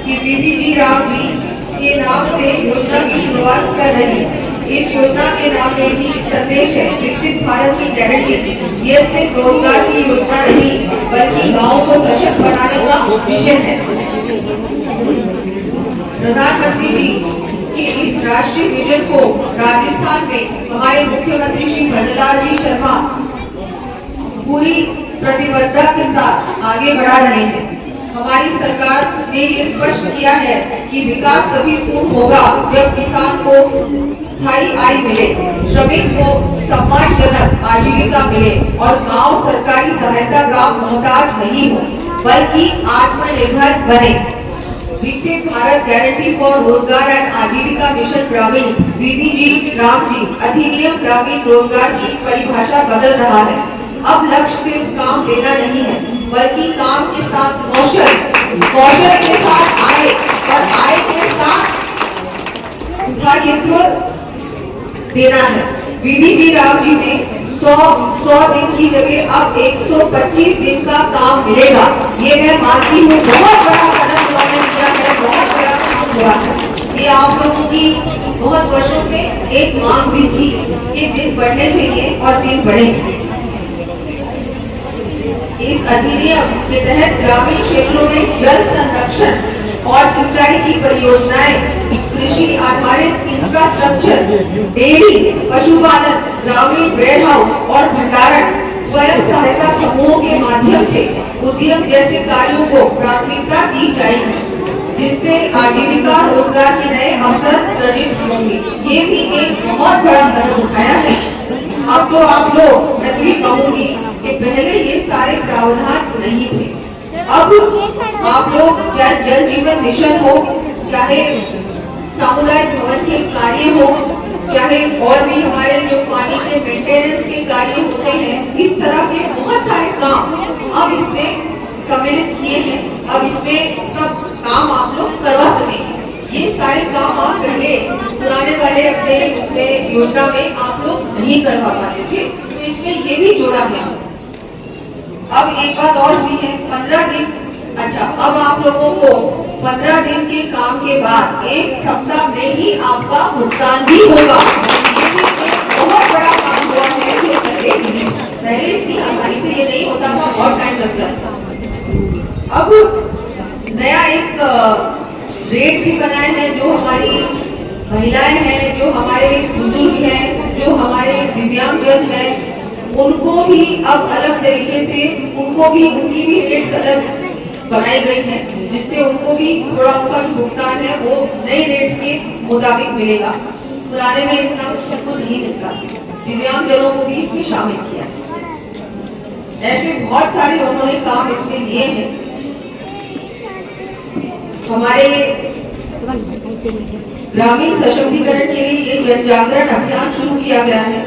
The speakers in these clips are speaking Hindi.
कि बीबीजी राव जी के नाम से योजना की शुरुआत कर रही है। इस योजना के नाम में ही संदेश है, विकसित भारत की गारंटी। ये सिर्फ रोजगार की योजना नहीं बल्कि गाँव को सशक्त बनाने का मिशन है। प्रधानमंत्री जी के इस राष्ट्रीय विजन को राजस्थान में हमारे मुख्यमंत्री श्री भजनलाल जी शर्मा पूरी प्रतिबद्धता के साथ आगे बढ़ा रहे हैं। हमारी सरकार ने ये स्पष्ट किया है कि विकास तभी पूर्ण होगा जब किसान को स्थायी आय मिले, श्रमिक को सम्मानजनक आजीविका मिले और गांव सरकारी सहायता का मोहताज नहीं हो बल्कि आत्मनिर्भर बने। विकसित भारत गारंटी फॉर रोजगार एंड आजीविका मिशन ग्रामीण बीबीजी राव जी अधिनियम ग्रामीण रोजगार की परिभाषा बदल रहा है। अब लक्ष्य सिर्फ काम देना नहीं है बल्कि काम के साथ कौशल, कौशल के साथ आय और आय के साथ स्थायित्व देना है। बीबीजी राव जी में 100 दिन की जगह अब 125 दिन का काम मिलेगा। ये मैं मानती हूँ बहुत बड़ा कदम उन्होंने किया है, बहुत बड़ा काम हुआ है। ये आप लोगों की बहुत वर्षों से एक मांग भी थी कि दिन बढ़ने चाहिए और दिन बढ़े। इस अधिनियम के तहत ग्रामीण क्षेत्रों में जल संरक्षण और सिंचाई की परियोजनाएं, कृषि आधारित इंफ्रास्ट्रक्चर, डेयरी, पशुपालन, ग्रामीण वेयरहाउस और भंडारण, स्वयं सहायता समूहों के माध्यम से उद्यम जैसे कार्यों को प्राथमिकता दी जाएगी, जिससे आजीविका रोजगार के नए अवसर सृजित होंगे। ये भी एक बहुत बड़ा कदम उठाया है। अब तो आप लोग, मैं तो ये कहूंगी कि पहले ये सारे प्रावधान नहीं थे। अब आप लोग चाहे जल जीवन मिशन हो, चाहे सामुदायिक भवन के कार्य हो, चाहे और भी हमारे जो पानी के मेंटेनेंस के कार्य होते हैं, इस तरह के बहुत सारे काम अब इसमें सम्मिलित किए हैं। अब इसमें सब काम आप लोग करवा सकेंगे। ये सारे काम आप पहले पुराने वाले अपने योजना में आप लोग नहीं करवा पाते थे, तो इसमें ये भी जोड़ा है। अब एक बात और हुई है, 15 दिन, अच्छा अब आप लोगों को 15 दिन के काम के बाद 1 सप्ताह में ही आपका भुगतान भी होगा। ये भी एक बहुत बड़ा काम हुआ है जो पहले इतनी आसानी से ये नहीं होता था, बहुत टाइम लग जाता। अब नया एक रेट भी बनाए हैं, जो हमारी महिलाएं हैं, जो हमारे बुजुर्ग हैं, जो हमारे दिव्यांगजन हैं, उनको भी अब अलग तरीके से उनकी भी रेट्स अलग बनाई गई है, जिससे उनको भी थोड़ा उनका जो भुगतान है वो नए रेट्स के मुताबिक मिलेगा। पुराने में इतना कुछ उनको नहीं मिलता। दिव्यांगजनों को भी इसमें शामिल किया है। ऐसे बहुत सारे उन्होंने काम इसमें लिए हैं। हमारे ग्रामीण सशक्तिकरण के लिए ये जन जागरण अभियान शुरू किया गया है।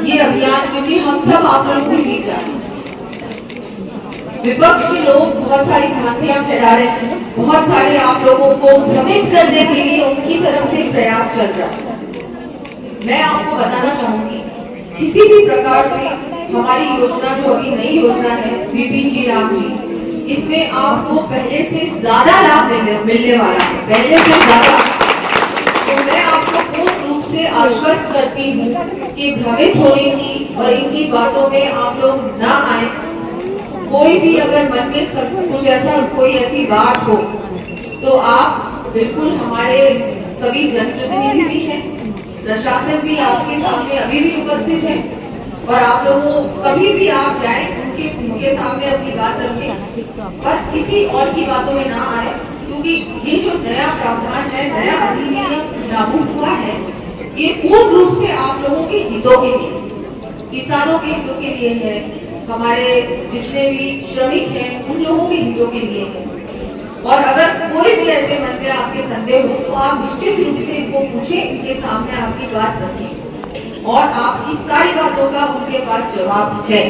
ये अभियान क्योंकि हम सब आप लोगों के बीच आ रहे हैं, विपक्ष के लोग बहुत सारी भ्रांतियां फैला रहे हैं, बहुत सारे आप लोगों को भ्रमित करने के लिए उनकी तरफ से प्रयास चल रहा है। मैं आपको बताना चाहूंगी, किसी भी प्रकार से हमारी योजना जो अभी नई योजना है बीबीजी राव जी, इसमें आपको पहले से ज्यादा लाभ मिलने वाला है, पहले से ज्यादा। तो मैं आपको पूर्ण रूप से आश्वस्त करती हूँ कि भ्रमित होने की और इनकी बातों में आप लोग ना आए। कोई भी अगर मन में कुछ ऐसा कोई ऐसी बात हो तो आप बिल्कुल, हमारे सभी जनप्रतिनिधि भी हैं, प्रशासन भी आपके सामने अभी भी उपस्थित है और आप लोगों कभी भी आप जाएं उनके सामने अपनी बात रखें और किसी और की बातों में ना आए, क्योंकि ये जो नया प्रावधान है, नया अधिनियम लागू हुआ है, ये पूर्ण रूप से आप लोगों के हितों के लिए, किसानों के हितों के लिए है, हमारे जितने भी श्रमिक हैं उन लोगों के हितों के लिए है। और अगर कोई भी ऐसे मन में आपके संदेह हो तो आप निश्चित रूप से इनको पूछें, इनके सामने आपकी बात रखें और आपकी सारी बातों का उनके पास जवाब है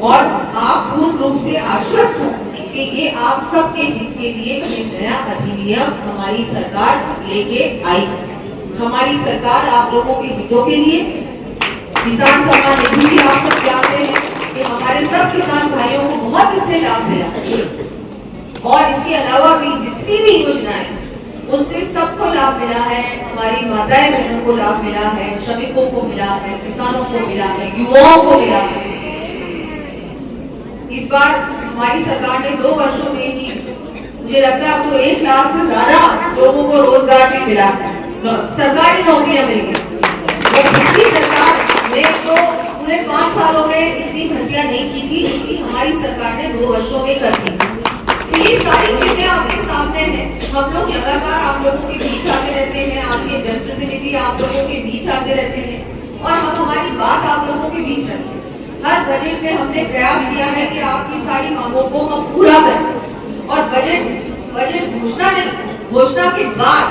और आप पूर्ण रूप से आश्वस्त हो कि ये आप सबके हित के लिए ये नया अधिनियम हमारी सरकार लेके आई। हमारी सरकार आप लोगों के हितों के लिए, किसान सम्मान निधि भी आप सब जानते हैं कि हमारे सब किसान भाइयों को बहुत इससे लाभ मिला और इसके अलावा भी जितनी भी लाभ मिला है, श्रमिकों को मिला है, किसानों को मिला है, युवाओं को मिला है। इस बार हमारी सरकार ने 2 वर्षों में ही मुझे लगता है अब तो 1 लाख से ज्यादा लोगों को रोजगार भी मिला, सरकारी नौकरियां मिली। वो पिछली सरकार ने तो पूरे 5 सालों में इतनी भर्तियां नहीं की थी, इतनी हमारी सरकार ने 2 वर्षों में कर दी। तो ये सारी चीजें आपके सामने हैं। हम लोग लगातार आप लोगों के बीच आते रहते हैं, आपके जनप्रतिनिधि आप लोगों के बीच आते रहते हैं और हम हमारी बात आप लोगों के बीच रखते हैं। हर बजट में हमने प्रयास किया है कि आपकी सारी मांगों को हम पूरा करें और बजट घोषणा नहीं, घोषणा के बाद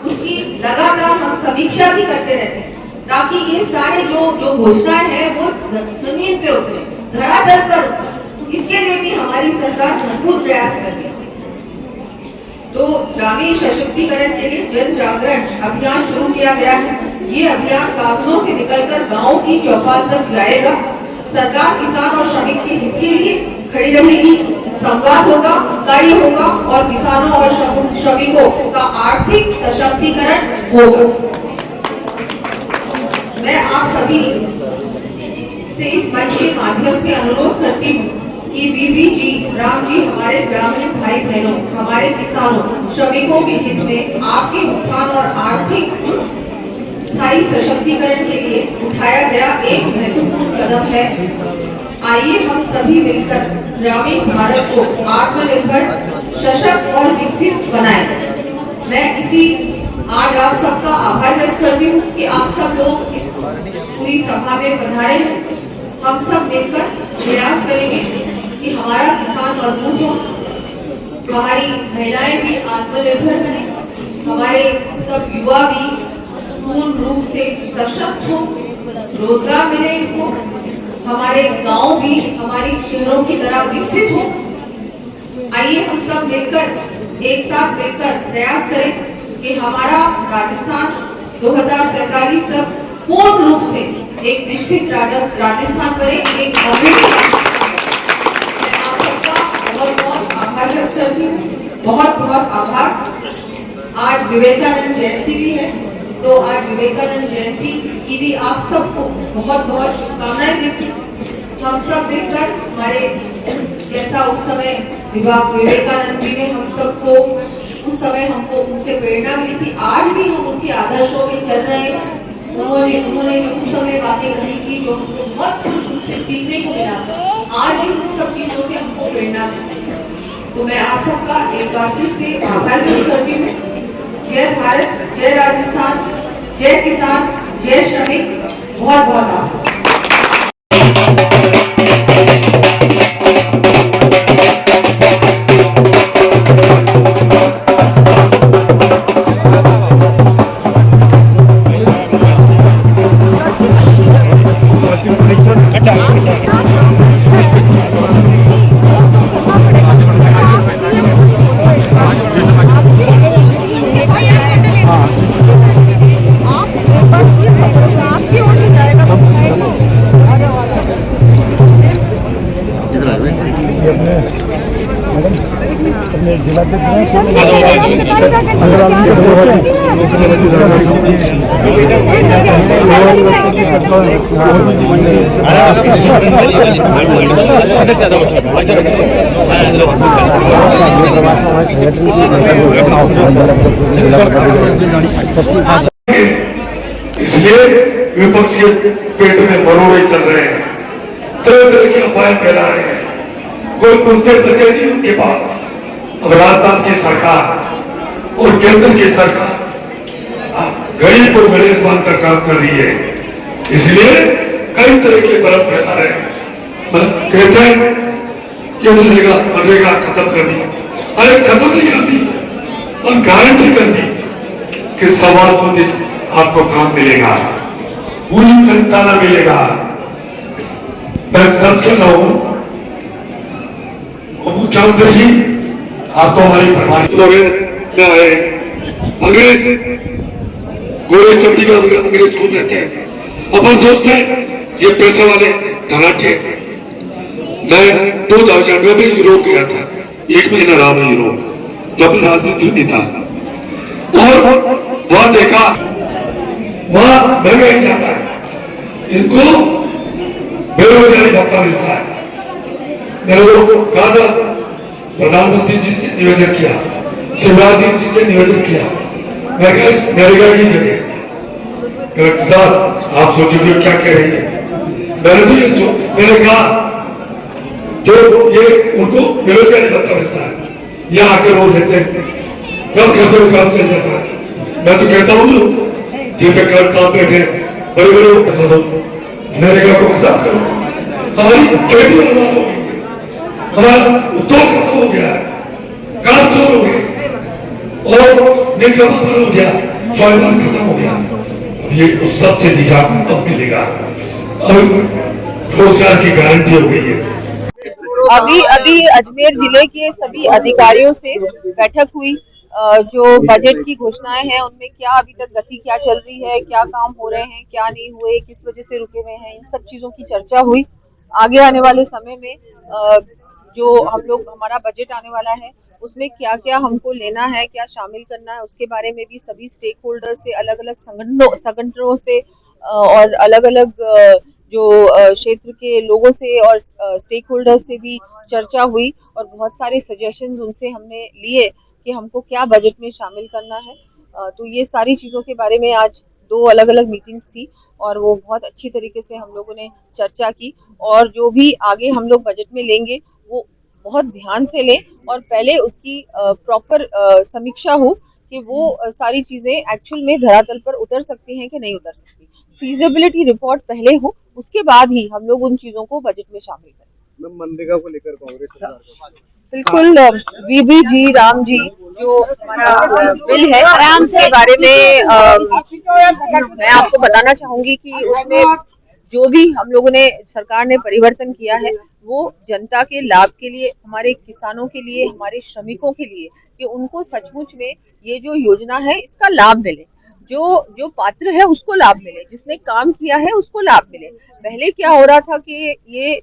उसकी लगातार हम समीक्षा भी करते रहते हैं ताकि ये सारे जो घोषणाएं हैं वो जमीन पे उतरे, धरातल पर उतरे। इसके लिए भी हमारी सरकार भरपूर प्रयास करती है। तो ग्रामीण सशक्तिकरण के लिए जन जागरण अभियान शुरू किया गया है। ये अभियान कागजों से निकलकर गाँव की चौपाल तक जाएगा। सरकार किसान और श्रमिक के हित के लिए खड़ी रहेगी, संवाद होगा, कार्य होगा और किसानों और श्रमिकों का आर्थिक सशक्तिकरण होगा। मैं आप सभी से इस मंच के माध्यम से अनुरोध करती हूँ कि बीबी जी, राम जी हमारे ग्रामीण भाई बहनों, हमारे किसानों, श्रमिकों के हित में आपके उत्थान और आर्थिक स्थायी सशक्तिकरण के लिए उठाया गया एक महत्वपूर्ण कदम है। आइए हम सभी मिलकर ग्रामीण भारत को आत्मनिर्भर, सशक्त और विकसित बनाएं। मैं आज आप सबका आभार व्यक्त करती हूँ कि आप सब लोग इस पूरी सभा में पधारे हैं। हम सब मिलकर प्रयास करेंगे कि हमारा किसान मजबूत हो, हमारी महिलाएं भी आत्मनिर्भर बने, हमारे सब युवा भी पूर्ण रूप से सशक्त हो, रोजगार मिले इनको, हमारे गांव भी हमारी शहरों की तरह विकसित हो। आइए हम सब मिलकर एक साथ मिलकर प्रयास करें कि हमारा राजस्थान 2047 तक पूर्ण रूप से एक विकसित राजस्थान बने, एक अमूल्य मैं आप सबका बहुत बहुत आभार व्यक्त करती हूँ। बहुत बहुत आभार। आज विवेकानंद जयंती भी है, तो आज विवेकानंद जयंती की भी आप सबको बहुत बहुत शुभकामनाएं देती हूँ। हम सब मिलकर हमारे जैसा उस समय विवेकानंद जी ने हम सबको उस समय हमको उनसे प्रेरणा मिली थी, आज भी हम उनके आदर्शों में चल रहे हैं। उन्होंने जो उस समय बातें कही थी, जो हमको बहुत कुछ उनसे सीखने को मिला, आज भी उन सब चीजों से हमको प्रेरणा मिलती है। तो मैं आप सबका एक बार फिर से आभार व्यक्त करती हूँ। जय भारत, जय राजस्थान, जय किसान, जय श्रमिक। बहुत बहुत आभार। इसलिए विपक्षी पेट में मरोड़े चल रहे हैं, तरह तरह की अफवाहें फैला रहे हैं, कोई कुत्ते बचे नहीं उनके पास। अब राजस्थान की सरकार और केंद्र की सरकार गरीब को गणेश मानकर काम कर रही है, इसलिए कई तरह के भ्रम फैला रहे हैं। कहते हैं ये मनरेगा खत्म कर दी, अरे खत्म नहीं कर दी और गारंटी कर दी कि 125 दिन आपको काम मिलेगा, पूरी तनख्वाह मिलेगा। मैं सच कह रहा हूं, मुख्यमंत्री जी आप तो हमारी प्रभारी में आए, अंग्रेज गोरे चमड़ी का अंग्रेज खूब रहते हैं, अपन सोचते हैं ये पैसे वाले धनाढ्य। मैं 2000 में यूरोप गया था, 1 महीना रहा मैं यूरोप, जब राजनीति नहीं था, और वहां देखा वहां महंगाई ज्यादा है, इनको बेरोजगारी भत्ता मिलता है। मैंने तो कहा था, प्रधानमंत्री जी से निवेदन किया, शिवराज जी से निवेदन किया, मैं नरेगा की जगह साहब आप सोचोगे क्या कह रही है, मैंने कहा जो ये उनको बेरोजगारी भत्ता मिलता है, यहाँ आकर वो रहते हैं, कम खर्चे में काम चल जाता है। मैं तो कहता हूँ जैसे कल साहब बैठे बड़े बड़े बता दो, नरेगा को खत्म करो, हमारी खेती बर्बाद हो गई है, हमारा उद्योग खत्म हो गया है, काम चोर हो गए और निकलवापन हो गया, स्वाभिमान खत्म हो गया। अब ये उस सबसे निजात अब मिलेगा, अब रोजगार की गारंटी हो गई है। अभी अजमेर जिले के सभी अधिकारियों से बैठक हुई। जो बजट की घोषणाएं हैं उनमें क्या अभी तक गति क्या चल रही है, क्या काम हो रहे हैं, क्या नहीं हुए, किस वजह से रुके हुए हैं, इन सब चीजों की चर्चा हुई। आगे आने वाले समय में जो हमारा बजट आने वाला है उसमें क्या क्या हमको लेना है, क्या शामिल करना है, उसके बारे में भी सभी स्टेक होल्डर से, अलग अलग संगठनों से और अलग अलग जो क्षेत्र के लोगों से और स्टेक होल्डर से भी चर्चा हुई और बहुत सारे सजेशन उनसे हमने लिए कि हमको क्या बजट में शामिल करना है। तो ये सारी चीज़ों के बारे में आज 2 अलग अलग मीटिंग्स थी और वो बहुत अच्छी तरीके से हम लोगों ने चर्चा की और जो भी आगे हम लोग बजट में लेंगे वो बहुत ध्यान से लें और पहले उसकी प्रॉपर समीक्षा हो कि वो सारी चीज़ें एक्चुअल में धरातल पर उतर सकती हैं कि नहीं उतर सकती। फीजिबिलिटी रिपोर्ट पहले हो, उसके बाद ही हम लोग उन चीज़ों को बजट में शामिल करें। मनरेगा को लेकर कांग्रेस सरकार बिल्कुल, बीबी जी, राम जी जो हमारा बिल है उसके बारे में मैं आपको बताना चाहूंगी कि उसमें जो भी हम लोगों ने सरकार ने परिवर्तन किया है वो जनता के लाभ के लिए, हमारे किसानों के लिए, हमारे श्रमिकों के लिए, कि उनको सचमुच में ये जो योजना है इसका लाभ मिले, जो पात्र है उसको लाभ मिले, जिसने काम किया है उसको लाभ मिले। पहले क्या हो रहा था कि ये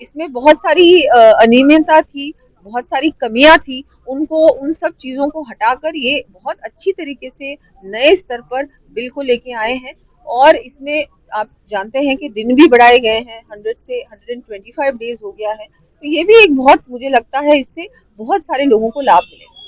इसमें बहुत सारी अनियमितता थी, बहुत सारी कमियां थी, उनको उन सब चीजों को हटाकर ये बहुत अच्छी तरीके से नए स्तर पर बिल को लेके आए हैं और इसमें आप जानते हैं कि दिन भी बढ़ाए गए हैं, 100 से 125 डेज हो गया है। तो ये भी एक बहुत, मुझे लगता है इससे बहुत सारे लोगों को लाभ मिलेगा।